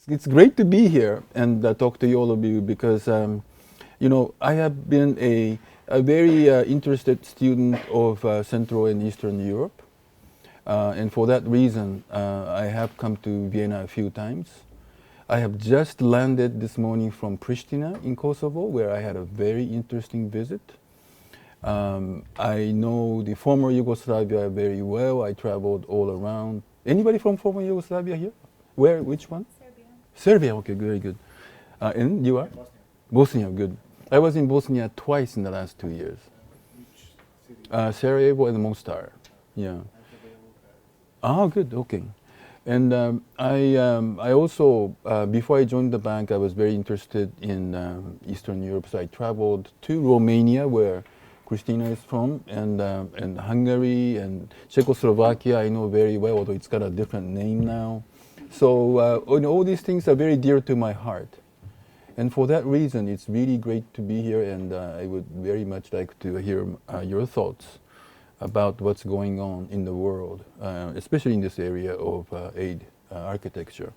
It's great to be here and talk to all of you because, I have been a very interested student of Central and Eastern Europe. And for that reason, I have come to Vienna a few times. I have just landed this morning from Pristina in Kosovo, where I had a very interesting visit. I know the former Yugoslavia very well. I traveled all around. Anybody from former Yugoslavia here? Where? Which one? Serbia, okay, very good. And you are? Bosnia, good. I was in Bosnia twice in the last 2 years. Which city? Sarajevo and Mostar. Yeah. Ah, good, okay. And I also, before I joined the bank, I was very interested in Eastern Europe. So I traveled to Romania, where Christina is from, and Hungary and Czechoslovakia. I know very well, although it's got a different name now. So all these things are very dear to my heart. And for that reason, it's really great to be here, and I would very much like to hear your thoughts about what's going on in the world, especially in this area of aid architecture.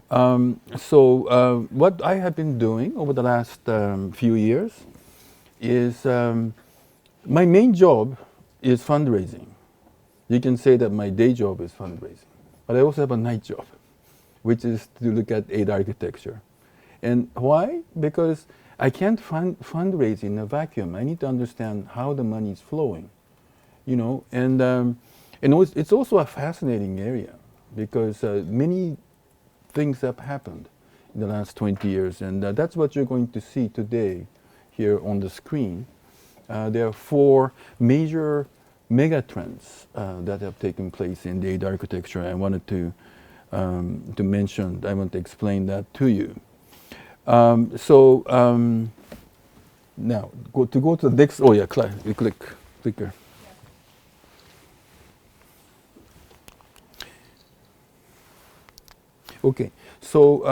So what I have been doing over the last few years is my main job is fundraising. You can say that my day job is fundraising. But I also have a night job, which is to look at aid architecture. And why? Because I can't fundraise in a vacuum. I need to understand how the money is flowing, and it's also a fascinating area because many things have happened in the last 20 years, and that's what you're going to see today here on the screen. There are 4 major megatrends that have taken place in the aid architecture. I wanted to mention, I want to explain that to you. Now, go to the next, you clicker. Okay, so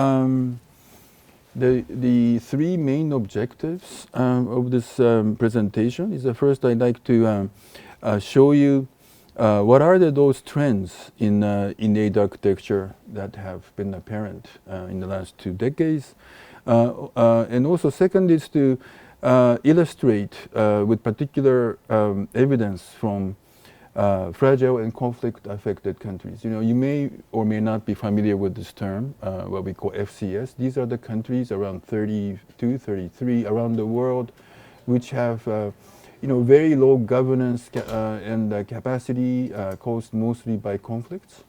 the 3 main objectives of this presentation is first I'd like to show you what are those trends in aid architecture that have been apparent in the last 2 decades. And also second is to illustrate with particular evidence from fragile and conflict-affected countries. You may or may not be familiar with this term, what we call FCS. These are the countries around 32, 33 around the world which have very low governance and capacity caused mostly by conflicts.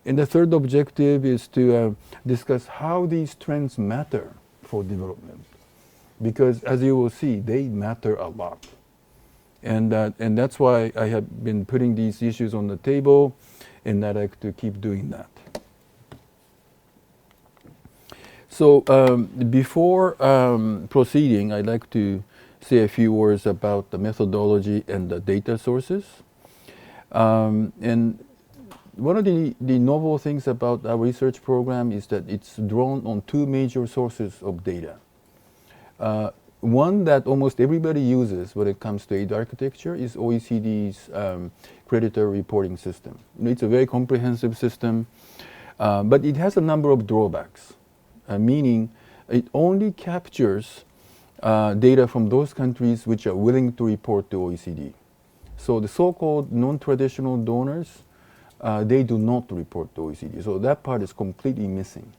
And the third objective is to discuss how these trends matter for development. Because as you will see, they matter a lot. And that's why I have been putting these issues on the table, and I'd like to keep doing that. So before proceeding, I'd like to say a few words about the methodology and the data sources. And one of the novel things about our research program is that it's drawn on 2 major sources of data. One that almost everybody uses when it comes to aid architecture is OECD's creditor reporting system. It's a very comprehensive system, but it has a number of drawbacks, meaning it only captures data from those countries which are willing to report to OECD. So the so-called non-traditional donors, they do not report to OECD. So that part is completely missing.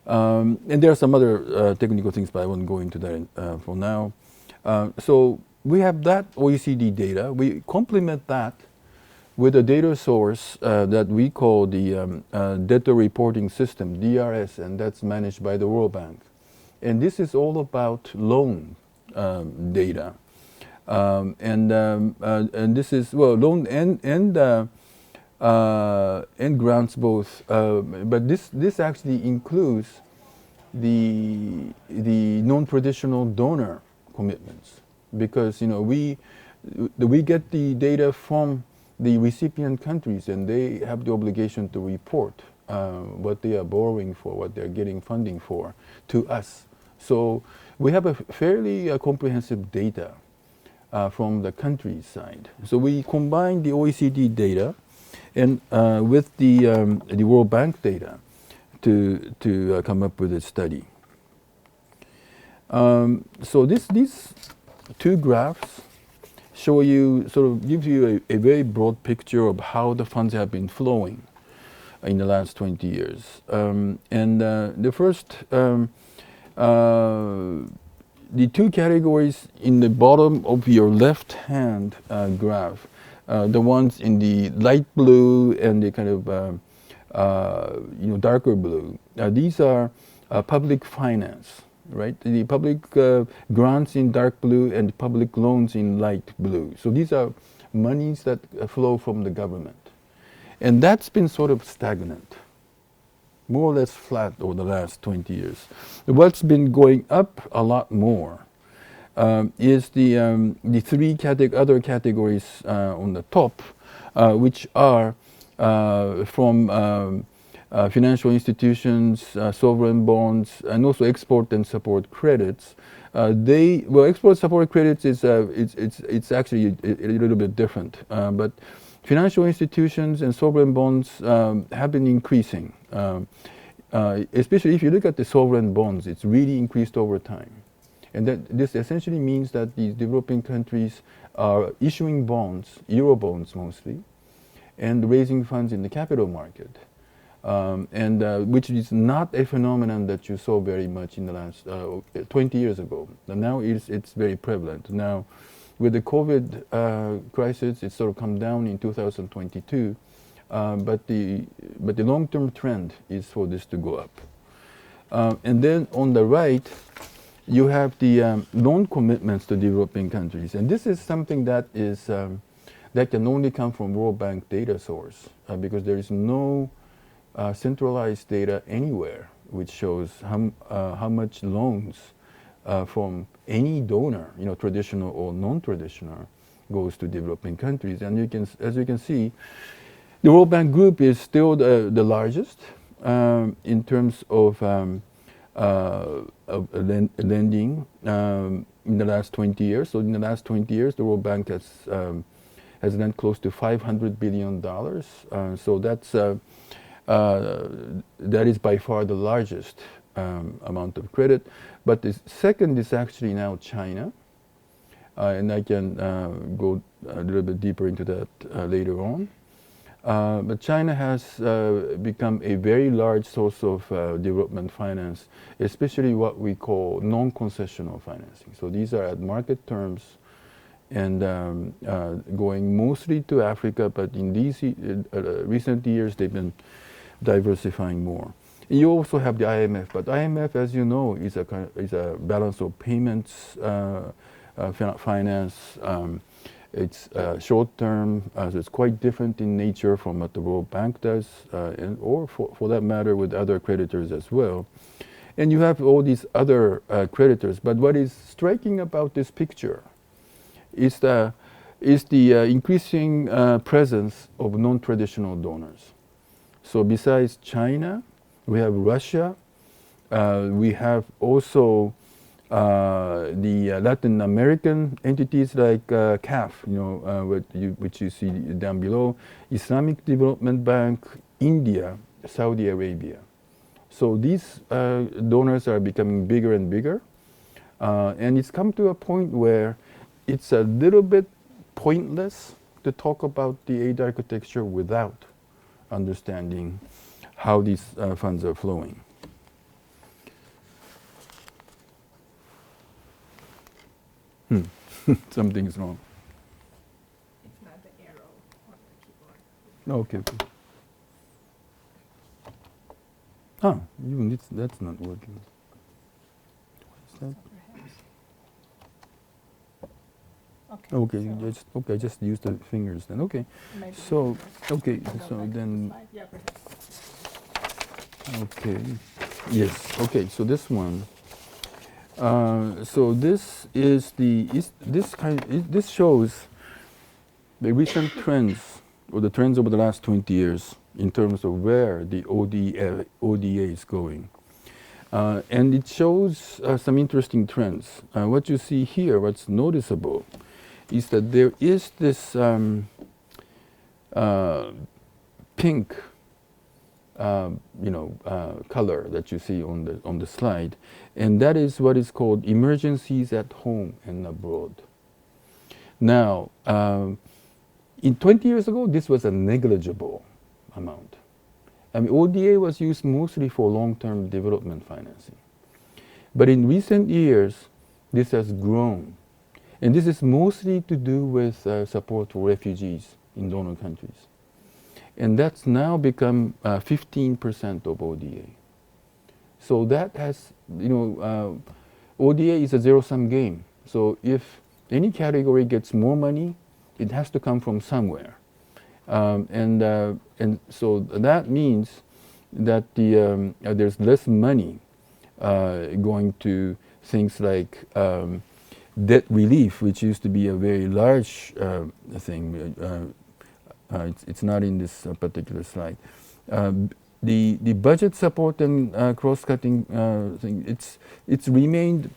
And there are some other technical things, but I won't go into that for now. So we have that OECD data. We complement that with a data source that we call the debtor reporting system, DRS, and that's managed by the World Bank. And this is all about loan data. And this is, well, loan and grants both. But this actually includes the non-traditional donor commitments, because we get the data from the recipient countries, and they have the obligation to report what they are borrowing for, what they're getting funding for, to us. So we have a fairly comprehensive data from the country side. So we combine the OECD data and with the World Bank data to come up with a study. So these two graphs show you, sort of gives you a very broad picture of how the funds have been flowing in the last 20 years. The first, the two categories in the bottom of your left-hand graph, the ones in the light blue and the kind of darker blue, these are public finance, right? The public grants in dark blue and public loans in light blue. So these are monies that flow from the government. And that's been sort of stagnant, more or less flat over the last 20 years. What's been going up a lot more is the three other categories on the top, which are from financial institutions, sovereign bonds, and also export and support credits. Export support credits is it's actually a little bit different, but financial institutions and sovereign bonds have been increasing. Especially if you look at the sovereign bonds, it's really increased over time. And this essentially means that these developing countries are issuing bonds, Euro bonds mostly, and raising funds in the capital market. Which is not a phenomenon that you saw very much in the last 20 years ago. And now it's very prevalent. Now, with the COVID crisis, it's sort of come down in 2022, but the long-term trend is for this to go up. And then on the right, you have the loan commitments to developing countries, and this is something that is that can only come from World Bank data source because there is no centralized data anywhere which shows how much loans from any donor, traditional or non-traditional, goes to developing countries. And as you can see, the World Bank Group is still the largest in terms of lending in the last 20 years. So in the last 20 years, the World Bank has lent close to $500 billion. So that is by far the largest amount of credit. But the second is actually now China. And I can go a little bit deeper into that later on. But China has become a very large source of development finance, especially what we call non-concessional financing. So these are at market terms and going mostly to Africa, but in these recent years they've been diversifying more. You also have the IMF, but IMF, as you know, is a balance of payments finance. It's short term, so it's quite different in nature from what the World Bank does, or for that matter with other creditors as well. And you have all these other creditors. But what is striking about this picture is the increasing presence of non-traditional donors. So besides China, we have Russia. We have also the Latin American entities like CAF, which you see down below, Islamic Development Bank, India, Saudi Arabia. So these donors are becoming bigger and bigger, and it's come to a point where it's a little bit pointless to talk about the aid architecture without understanding how these funds are flowing. Something's wrong. It's not the arrow on the keyboard. Okay. Ah, even that's not working. What is that? Okay. Okay, just use the fingers then. Okay. Maybe So, okay, go so back to then, the slide. Yeah, perhaps. okay. Yes, okay, so this one. So this is this shows the recent trends, or the trends over the last 20 years in terms of where the ODA is going. And it shows some interesting trends. What you see here, what's noticeable, is that there is this pink color that you see on the slide, and that is what is called emergencies at home and abroad. Now, in 20 years ago, this was a negligible amount. I mean, ODA was used mostly for long-term development financing. But in recent years, this has grown. And this is mostly to do with support for refugees in donor countries. And that's now become 15% of ODA. So that has, ODA is a zero-sum game. So if any category gets more money, it has to come from somewhere. And so that means that there's less money going to things like debt relief, which used to be a very large thing. It's not in this particular slide. The budget support and cross-cutting thing, it's remained,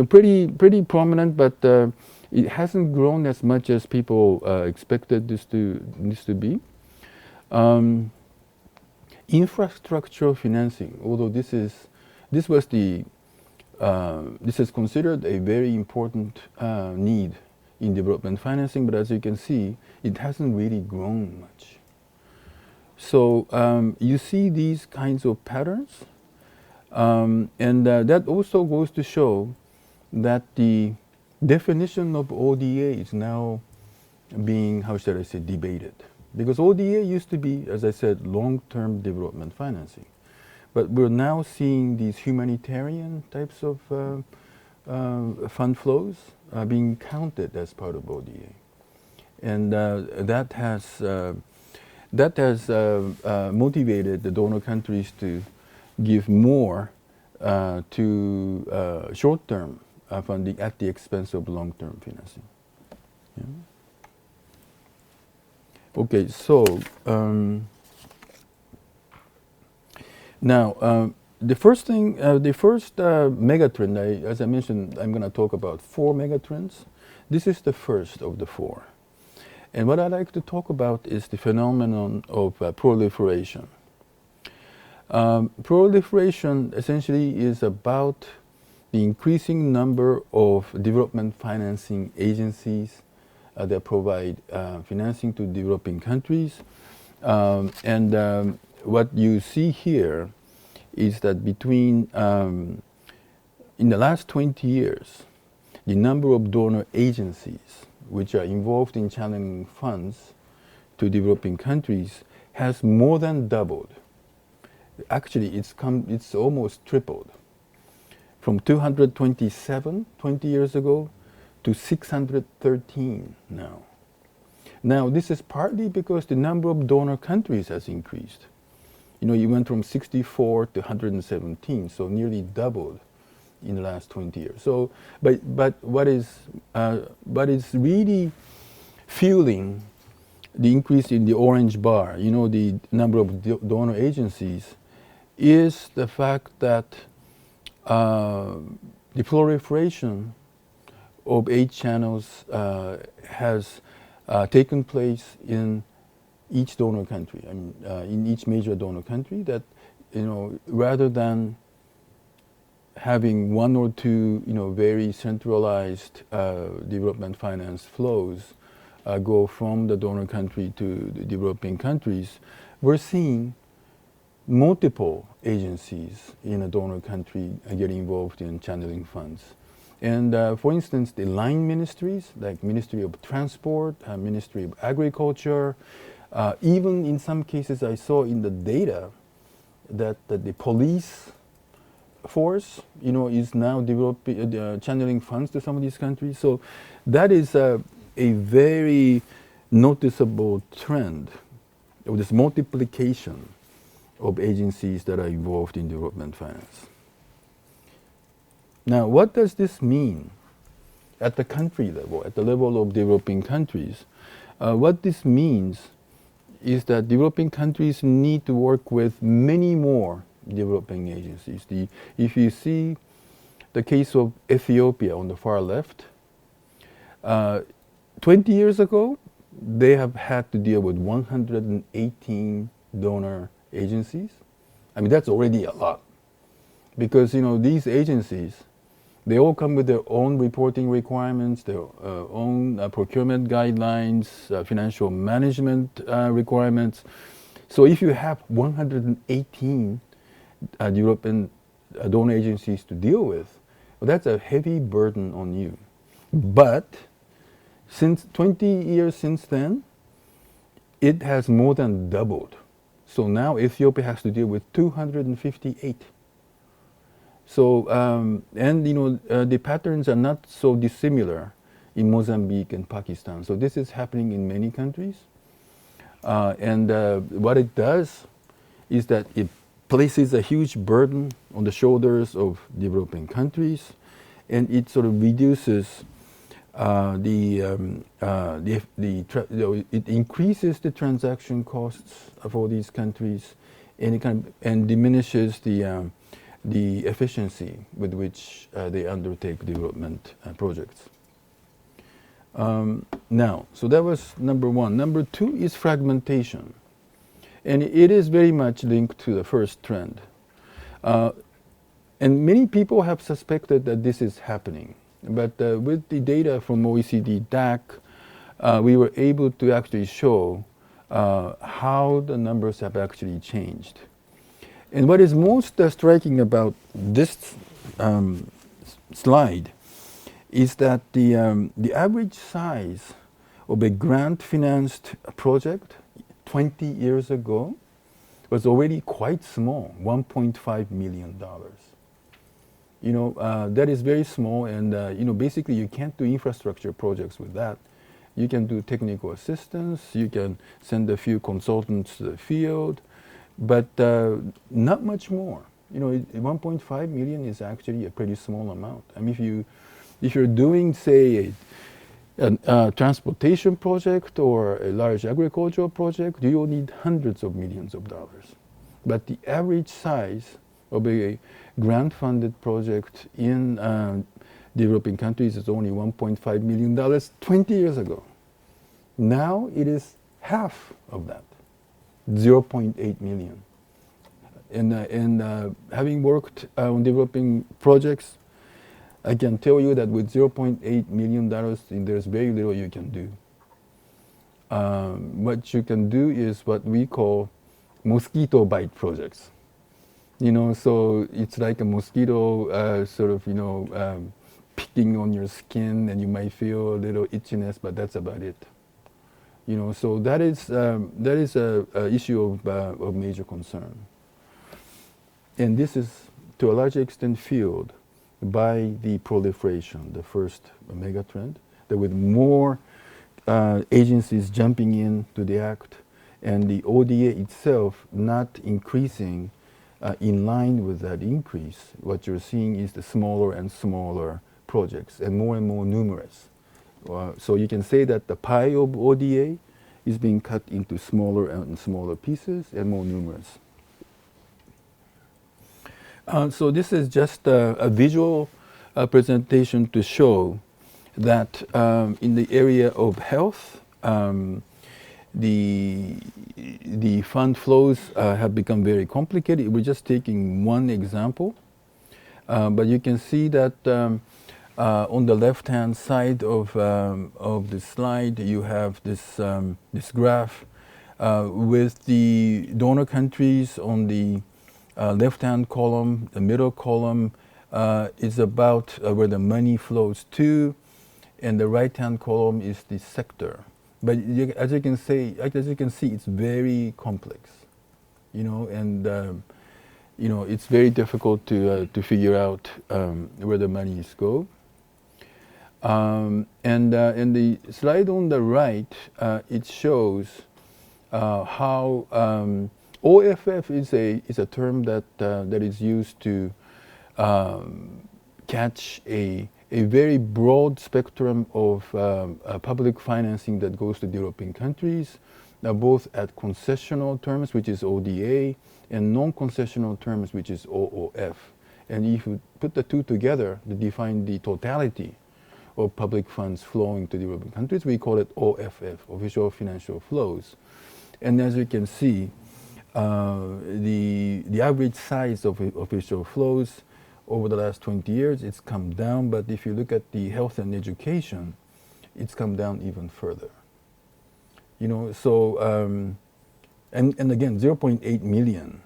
pretty prominent, but it hasn't grown as much as people expected this to be. Infrastructure financing, although this is considered a very important need in development financing, but as you can see, it hasn't really grown much. So you see these kinds of patterns, and that also goes to show that the definition of ODA is now being, how should I say, debated. Because ODA used to be, as I said, long-term development financing. But we're now seeing these humanitarian types of fund flows being counted as part of ODA. And that has motivated the donor countries to give more to short-term funding at the expense of long-term financing. Yeah. Okay, so now the first megatrend, as I mentioned, I'm going to talk about 4 megatrends. This is the first of the 4. And what I'd like to talk about is the phenomenon of proliferation. Proliferation essentially is about the increasing number of development financing agencies that provide financing to developing countries. What you see here is that between, in the last 20 years, the number of donor agencies which are involved in channeling funds to developing countries has more than doubled. Actually, it's almost tripled. From 227 20 years ago to 613 now. Now, this is partly because the number of donor countries has increased. You went from 64 to 117, so nearly doubled in the last 20 years. So, but what is really fueling the increase in the orange bar, the number of donor agencies, is the fact that the proliferation of aid channels has taken place in each donor country. I mean, in each major donor country, that rather than having one or two very centralized development finance flows go from the donor country to the developing countries, we're seeing multiple agencies in a donor country getting involved in channeling funds. And for instance, the line ministries, like Ministry of Transport, Ministry of Agriculture, even in some cases I saw in the data that the police force, is now developing, channeling funds to some of these countries. So that is a very noticeable trend of this multiplication of agencies that are involved in development finance. Now, what does this mean at the country level, at the level of developing countries? What this means is that developing countries need to work with many more developing agencies. If you see the case of Ethiopia on the far left, 20 years ago, they have had to deal with 118 donor agencies. I mean, that's already a lot. Because, these agencies, they all come with their own reporting requirements, their own procurement guidelines, financial management requirements. So if you have 118 European donor agencies to deal with, well, that's a heavy burden on you. But since 20 years since then, it has more than doubled. So now Ethiopia has to deal with 258. So, the patterns are not so dissimilar in Mozambique and Pakistan. So this is happening in many countries. And what it does is that it places a huge burden on the shoulders of developing countries, and it sort of reduces it increases the transaction costs for these countries, and and diminishes the efficiency with which they undertake development projects. Now, so that was number one. Number two is fragmentation. And it is very much linked to the first trend. And many people have suspected that this is happening. But with the data from OECD DAC, we were able to actually show how the numbers have actually changed. And what is most striking about this slide is that the average size of a grant-financed project 20 years ago was already quite small, $1.5 million. That is very small, and basically you can't do infrastructure projects with that. You can do technical assistance, you can send a few consultants to the field, but not much more. 1.5 million is actually a pretty small amount. I mean, if you're doing, say, a transportation project or a large agricultural project, you will need hundreds of millions of dollars. But the average size of a grant-funded project in developing countries is only $1.5 million 20 years ago. Now it is half of that, 0.8 million. And having worked on developing projects, I can tell you that with $0.8 million, there's very little you can do. What you can do is what we call mosquito bite projects. So it's like a mosquito picking on your skin, and you might feel a little itchiness, but that's about it. So that is a issue of major concern. And this is, to a large extent, fueled by the proliferation, the first mega trend, that with more agencies jumping into the act, and the ODA itself not increasing in line with that increase, what you're seeing is the smaller and smaller projects, and more numerous. So you can say that the pie of ODA is being cut into smaller and smaller pieces and more numerous. So this is just a visual presentation to show that in the area of health, the fund flows have become very complicated. We're just taking one example, but you can see that on the left-hand side of the slide, you have this graph with the donor countries on the left-hand column. The middle column is about where the money flows to, and the right-hand column is the sector. But as you can see, it's very complex, and it's very difficult to figure out where the monies go. And in the slide on the right, it shows how OFF is a term that is used to catch a very broad spectrum of public financing that goes to developing countries, both at concessional terms, which is ODA, and non-concessional terms, which is OOF. And if you put the two together to define the totality of public funds flowing to developing countries, we call it OFF, official financial flows. And as you can see, the average size of official flows over the last 20 years, it's come down, but if you look at the health and education, it's come down even further. You know, so, and again, 0.8 million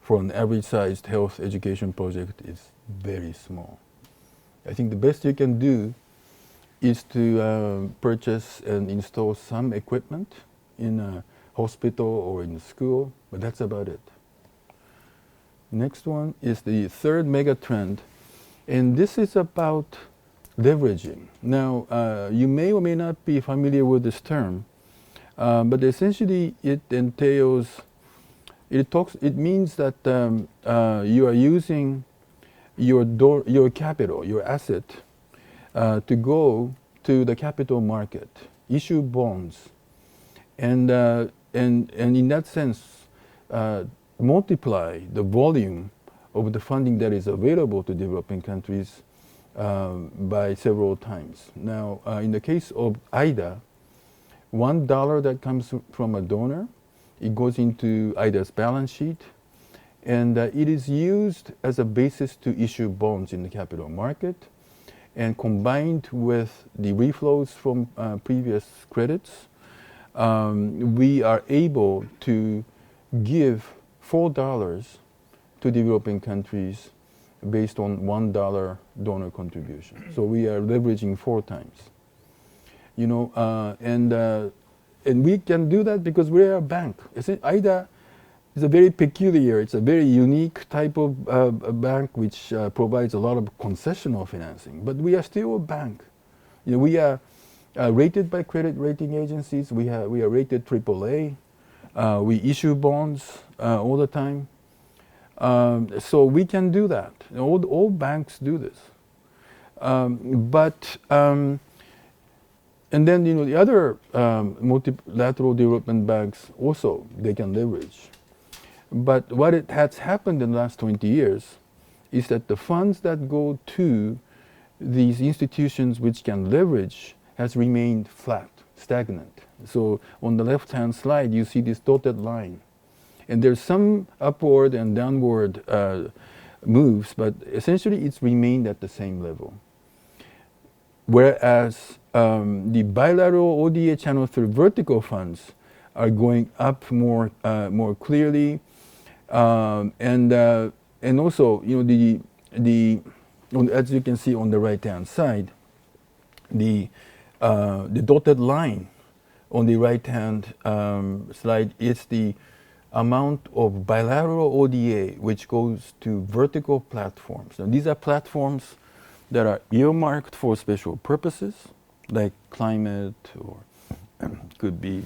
for an average-sized health education project is very small. I think the best you can do is to purchase and install some equipment in a hospital or in a school, but that's about it. Next one is the third mega trend, and this is about leveraging. Now, you may or may not be familiar with this term, but essentially it entails, it means that you are using your capital, your asset, to go to the capital market, issue bonds, and in that sense, multiply the volume of the funding that is available to developing countries by several times. Now, in the case of IDA, $1 that comes from a donor, it goes into IDA's balance sheet, and it is used as a basis to issue bonds in the capital market, and combined with the reflows from previous credits, we are able to give $4 to developing countries based on $1 donor contribution. So we are leveraging 4 times. You know, and we can do that because we are a bank. IDA is a very peculiar, it's a very unique type of bank which provides a lot of concessional financing. But we are still a bank. You know, we are rated by credit rating agencies. We are rated AAA. We issue bonds all the time. So we can do that. All banks do this. And then, you know, the other multilateral development banks also, they can leverage. But what has happened in the last 20 years is that the funds that go to these institutions which can leverage has remained flat, stagnant. So on the left-hand slide, you see this dotted line. And there's some upward and downward moves, but essentially it's remained at the same level. Whereas the bilateral ODA channel through vertical funds are going up more clearly, and also, you know, as you can see on the right-hand side, the dotted line on the right-hand slide is the amount of bilateral ODA which goes to vertical platforms. Now, these are platforms that are earmarked for special purposes, like climate or could be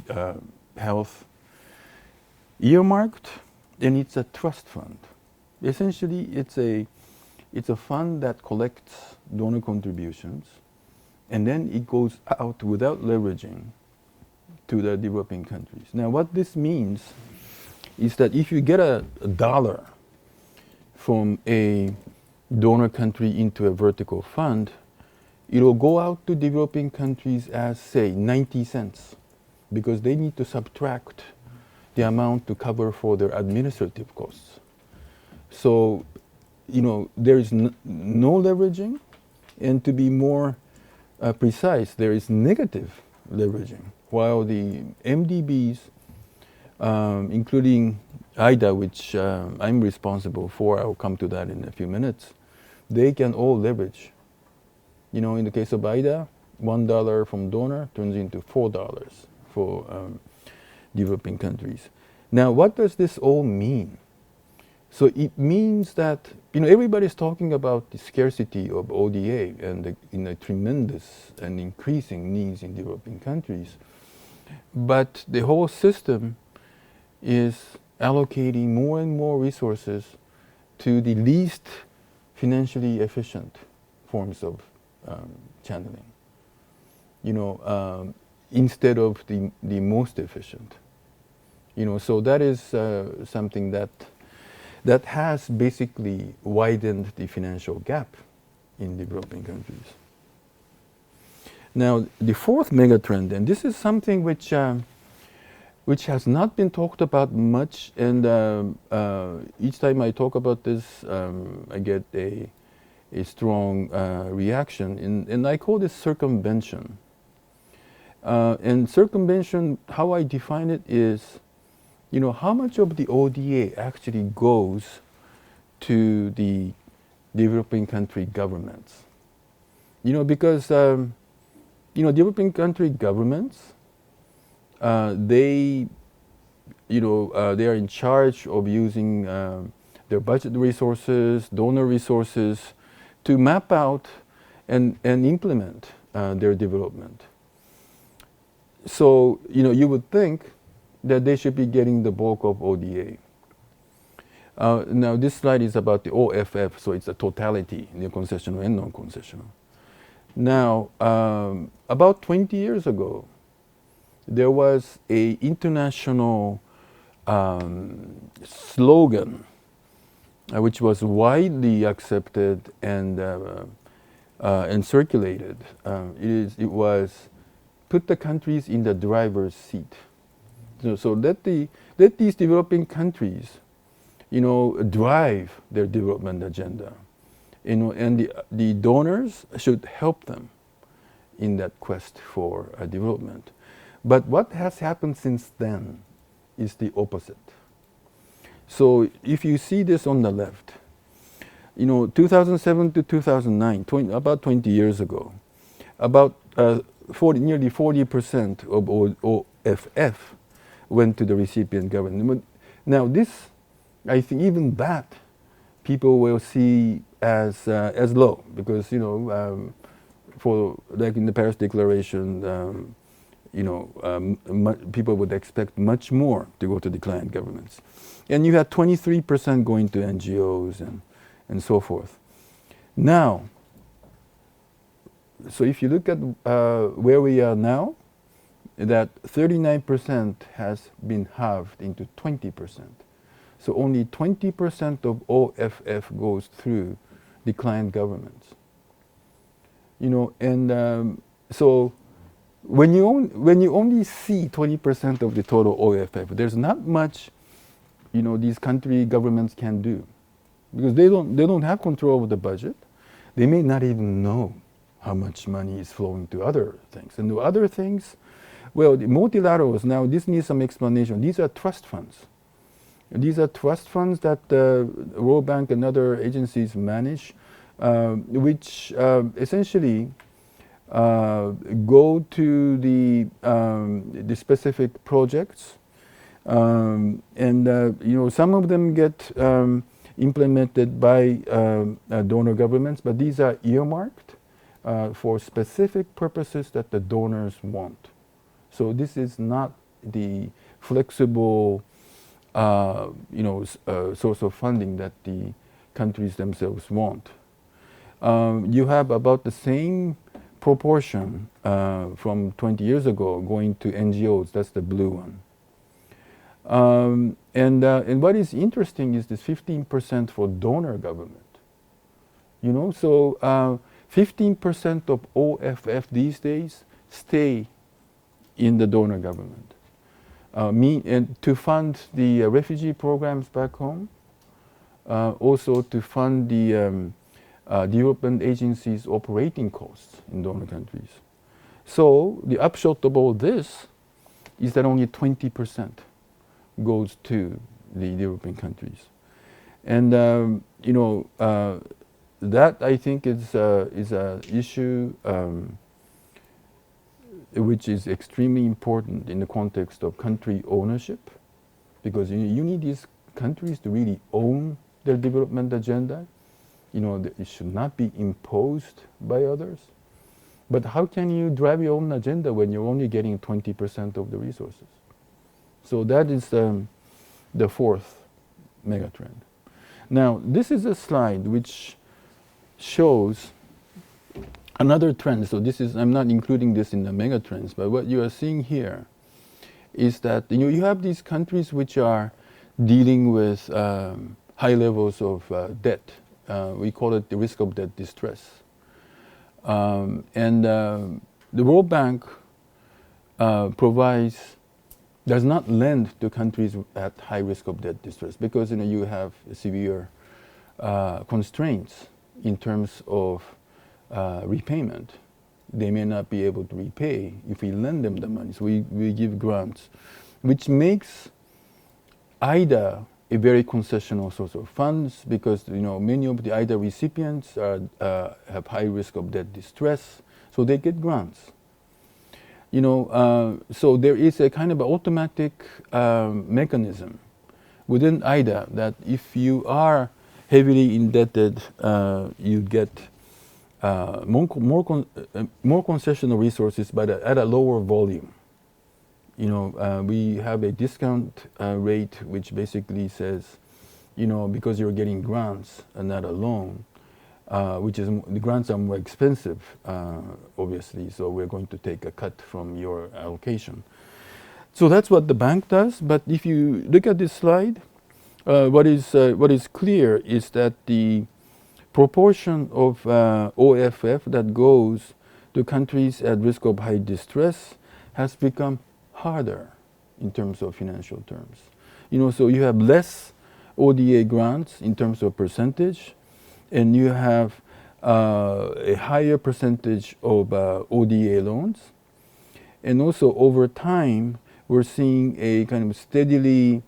health. Earmarked, and it's a trust fund. Essentially, it's a fund that collects donor contributions, and then it goes out without leveraging to the developing countries. Now, what this means is that if you get a dollar from a donor country into a vertical fund, it will go out to developing countries as, say, 90 cents, because they need to subtract the amount to cover for their administrative costs. So, you know, there is no leveraging, and to be more precise, there is negative leveraging, while the MDBs, including IDA, which I'm responsible for, I'll come to that in a few minutes, they can all leverage. You know, in the case of IDA, $1 from donor turns into $4 for developing countries. Now, what does this all mean? So it means that, you know, everybody's talking about the scarcity of ODA and the tremendous and increasing needs in developing countries. But the whole system is allocating more and more resources to the least financially efficient forms of channeling, you know, instead of the most efficient. You know, so that is something that has basically widened the financial gap in developing countries. Now, the fourth megatrend, and this is something which which has not been talked about much, and each time I talk about this, I get a strong reaction, and I call this circumvention. And circumvention, how I define it is, how much of the ODA actually goes to the developing country governments. Because developing country governments, they are in charge of using their budget resources, donor resources, to map out and implement their development. So, you would think that they should be getting the bulk of ODA. Now, this slide is about the OFF, so it's a totality, concessional and non-concessional. Now, about 20 years ago, there was a international slogan which was widely accepted and circulated. It was, put the countries in the driver's seat. So let these developing countries, drive their development agenda, and the donors should help them in that quest for development. But what has happened since then is the opposite. So if you see this on the left, 2007 to 2009, about 20 years ago, about nearly 40% of OFF went to the recipient government. Now this, I think even that, people will see as low, because for like in the Paris Declaration, people would expect much more to go to the client governments, and you had 23% going to NGOs and so forth. Now, so if you look at where we are now, that 39% has been halved into 20%. So only 20% of OFF goes through the client governments. So when you only see 20% of the total OFF, there's not much, these country governments can do, because they don't have control over the budget. They may not even know how much money is flowing to other things. And the other things, well, the multilaterals, now this needs some explanation. These are trust funds. These are trust funds that the World Bank and other agencies manage, which essentially go to the specific projects, and some of them get implemented by donor governments, but these are earmarked for specific purposes that the donors want. So this is not the flexible source of funding that the countries themselves want. You have about the same proportion from 20 years ago going to NGOs. That's the blue one. And what is interesting is this 15% for donor government. So 15% of OFF these days stay in the donor government. And to fund the refugee programs back home, also to fund the development agencies' operating costs in donor countries. So the upshot of all this is that only 20% goes to the developing countries. And that, I think, is an issue which is extremely important in the context of country ownership, because you need these countries to really own their development agenda. It should not be imposed by others. But how can you drive your own agenda when you're only getting 20% of the resources? So that is the fourth megatrend. Now, this is a slide which shows another trend. So this is, I'm not including this in the megatrends, but what you are seeing here is that you have these countries which are dealing with high levels of debt. We call it the risk of debt distress. And the World Bank provides does not lend to countries at high risk of debt distress because you have severe constraints in terms of repayment. They may not be able to repay if we lend them the money. So we give grants, which makes IDA a very concessional source of funds because many of the IDA recipients have high risk of debt distress, so they get grants. So there is a kind of automatic mechanism within IDA that if you are heavily indebted, you get more concessional resources, but at a lower volume. We have a discount rate which basically says, because you're getting grants and not a loan, which is the grants are more expensive, obviously. So we're going to take a cut from your allocation. So that's what the bank does. But if you look at this slide, what is clear is that the proportion of OFF that goes to countries at risk of high distress has become harder in terms of financial terms. So you have less ODA grants in terms of percentage, and you have a higher percentage of ODA loans. And also over time, we're seeing a kind of steadily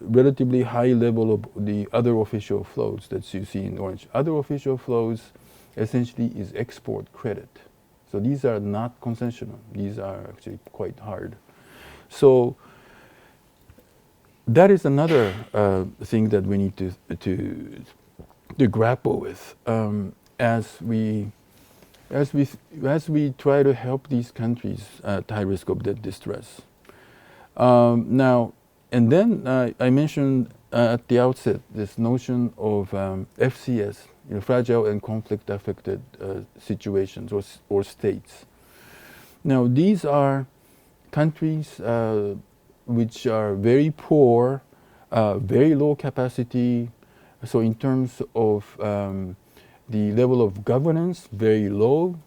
relatively high level of the other official flows that you see in orange. Other official flows essentially is export credit. So these are not concessional. These are actually quite hard. So that is another thing that we need to grapple with as we try to help these countries at high risk of debt distress. Now, and then I mentioned at the outset this notion of FCS, fragile and conflict-affected situations or states. Now, these are countries which are very poor, very low capacity. So in terms of the level of governance, very low,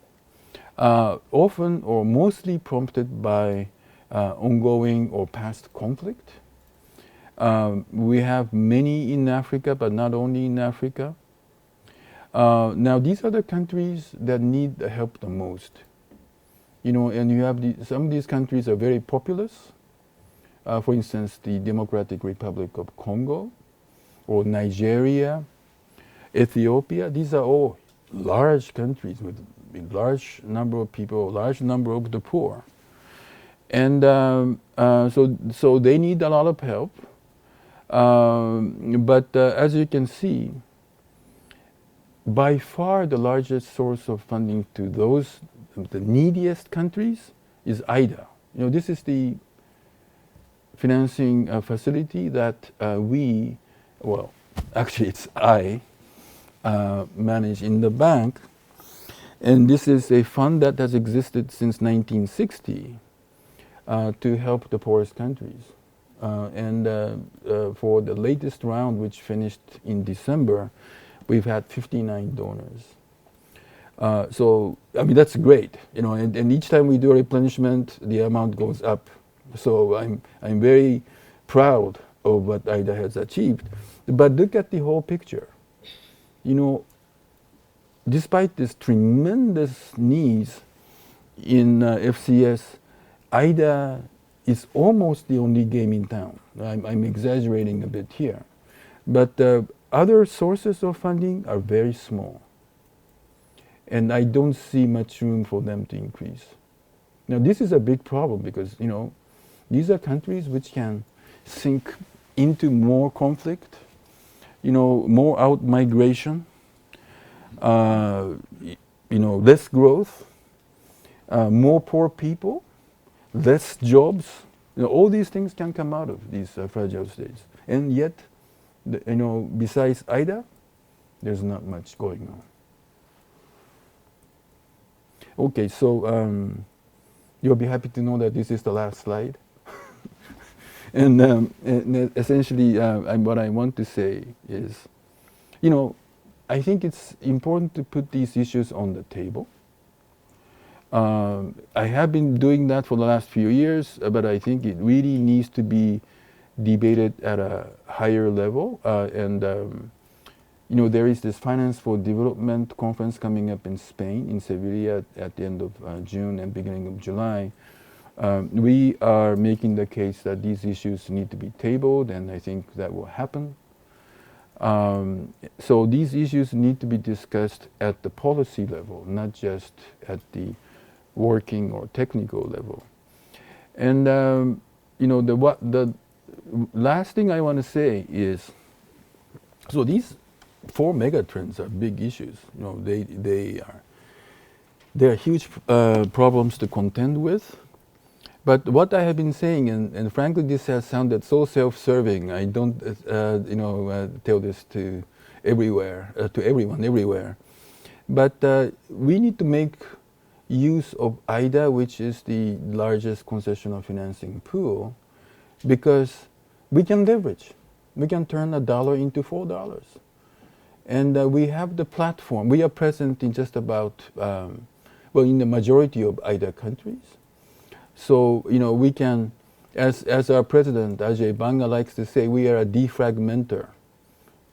often or mostly prompted by ongoing or past conflict. We have many in Africa, but not only in Africa. Now, these are the countries that need the help the most. And you have some of these countries are very populous. For instance, the Democratic Republic of Congo, or Nigeria, Ethiopia. These are all large countries with a large number of people, a large number of the poor. And so they need a lot of help. But as you can see, by far the largest source of funding to the neediest countries is IDA. This is the financing facility that actually it's I manage in the bank. And this is a fund that has existed since 1960 to help the poorest countries. And for the latest round, which finished in December, we've had 59 donors. So, I mean, that's great, and each time we do a replenishment, the amount goes up. So I'm very proud of what IDA has achieved. But look at the whole picture. Despite this tremendous needs in FCS, IDA is almost the only game in town. I'm exaggerating a bit here. But other sources of funding are very small. And I don't see much room for them to increase. Now, this is a big problem because, these are countries which can sink into more conflict, more out-migration, less growth, more poor people, less jobs. All these things can come out of these fragile states. And yet, besides IDA, there's not much going on. Okay, so you'll be happy to know that this is the last slide. And essentially, what I want to say is, I think it's important to put these issues on the table. I have been doing that for the last few years, but I think it really needs to be debated at a higher level. There is this Finance for Development conference coming up in Spain, in Sevilla, at the end of June and beginning of July. We are making the case that these issues need to be tabled, and I think that will happen. So these issues need to be discussed at the policy level, not just at the working or technical level. And the last thing I want to say is, so these 4 megatrends are big issues. They are huge problems to contend with. But what I have been saying, and frankly, this has sounded so self-serving. I don't, tell this to everyone everywhere. But we need to make use of IDA, which is the largest concessional financing pool, because we can leverage. We can turn $1 into $4. And we have the platform. We are present in just about, in the majority of IDA countries. So, we can, as our president, Ajay Banga, likes to say, we are a defragmenter.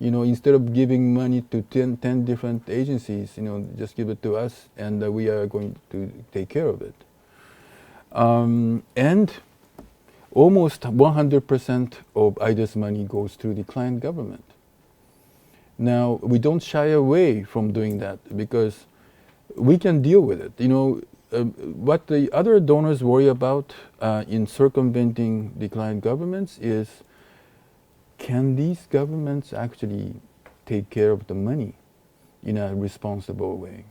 Instead of giving money to 10 different agencies, just give it to us, and we are going to take care of it. And almost 100% of IDA's money goes through the client government. Now, we don't shy away from doing that because we can deal with it. What the other donors worry about in circumventing the client governments is, can these governments actually take care of the money in a responsible way?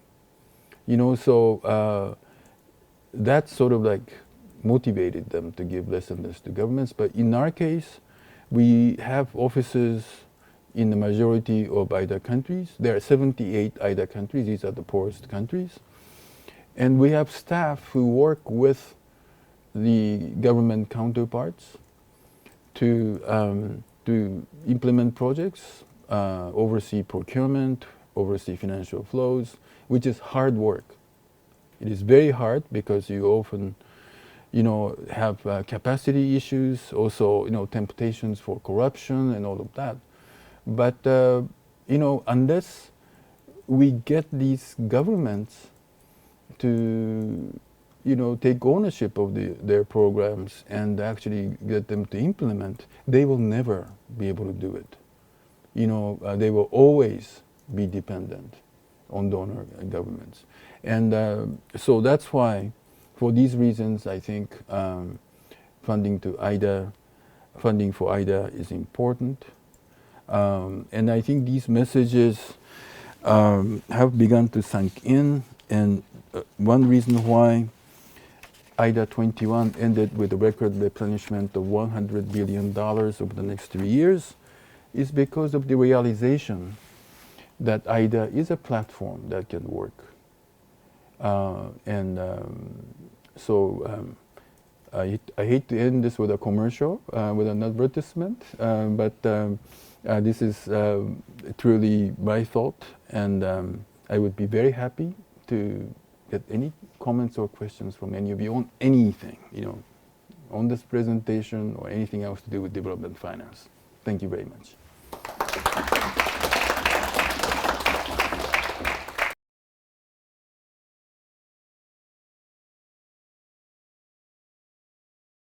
So that sort of like motivated them to give less and less to governments. But in our case, we have offices in the majority of IDA countries. There are 78 IDA countries. These are the poorest countries. And we have staff who work with the government counterparts to implement projects, oversee procurement, oversee financial flows, which is hard work. It is very hard because you often, have capacity issues, also, temptations for corruption and all of that. But, unless we get these governments to, take ownership of their programs and actually get them to implement, they will never be able to do it. They will always be dependent on donor governments. And so that's why, for these reasons, I think funding for IDA is important. And I think these messages have begun to sink in. And one reason why IDA 21 ended with a record replenishment of $100 billion over the next 3 years is because of the realization that IDA is a platform that can work. So I hate to end this with a commercial, with an advertisement, but this is truly my thought, and I would be very happy to get any comments or questions from any of you on anything, on this presentation or anything else to do with development finance. Thank you very much.